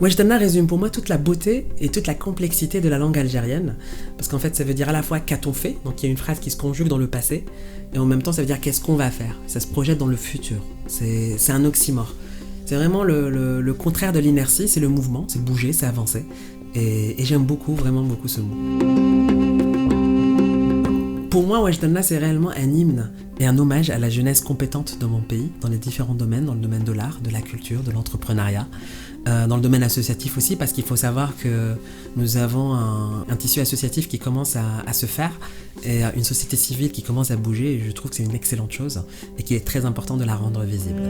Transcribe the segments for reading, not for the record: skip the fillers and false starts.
Wajdanna résume pour moi toute la beauté et toute la complexité de la langue algérienne, parce qu'en fait ça veut dire à la fois qu'a-t-on fait, donc il y a une phrase qui se conjugue dans le passé, et en même temps ça veut dire qu'est-ce qu'on va faire, ça se projette dans le futur, c'est un oxymore. C'est vraiment le contraire de l'inertie, c'est le mouvement, c'est bouger, c'est avancer, et j'aime beaucoup, vraiment beaucoup ce mot. Pour moi, Wajdanna, c'est réellement un hymne et un hommage à la jeunesse compétente de mon pays, dans les différents domaines, dans le domaine de l'art, de la culture, de l'entrepreneuriat, dans le domaine associatif aussi, parce qu'il faut savoir que nous avons un tissu associatif qui commence à se faire, et une société civile qui commence à bouger, et je trouve que c'est une excellente chose, et qu'il est très important de la rendre visible.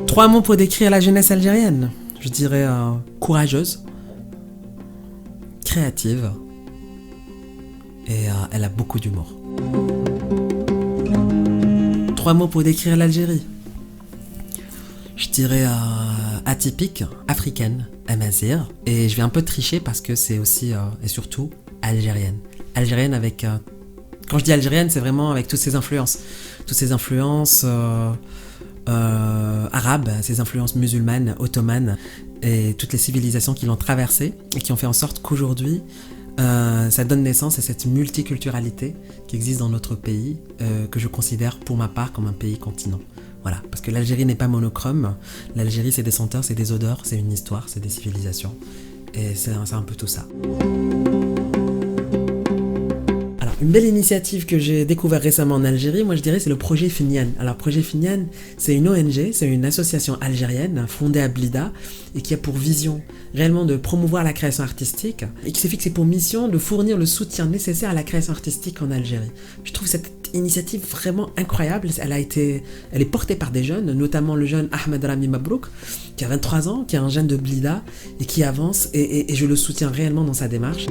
3 mots pour décrire la jeunesse algérienne. Je dirais courageuse, créative, et elle a beaucoup d'humour. 3 mots pour décrire l'Algérie. Je dirais atypique, africaine, amazigh, et je vais un peu tricher parce que c'est aussi et surtout algérienne. Algérienne avec... quand je dis algérienne, c'est vraiment avec toutes ses influences. Toutes ces influences arabes, ces influences musulmanes, ottomanes, et toutes les civilisations qui l'ont traversée et qui ont fait en sorte qu'aujourd'hui, ça donne naissance à cette multiculturalité qui existe dans notre pays, que je considère pour ma part comme un pays-continent. Voilà, parce que l'Algérie n'est pas monochrome, l'Algérie c'est des senteurs, c'est des odeurs, c'est une histoire, c'est des civilisations, et c'est un peu tout ça. Alors, une belle initiative que j'ai découvert récemment en Algérie, moi je dirais c'est le projet Finyan. Alors projet Finyan, c'est une ONG, c'est une association algérienne fondée à Blida et qui a pour vision réellement de promouvoir la création artistique et qui s'est fixé pour mission de fournir le soutien nécessaire à la création artistique en Algérie. Je trouve cette initiative vraiment incroyable, elle est portée par des jeunes, notamment le jeune Ahmed Rami Mabrouk, qui a 23 ans, qui est un jeune de Blida et qui avance et je le soutiens réellement dans sa démarche.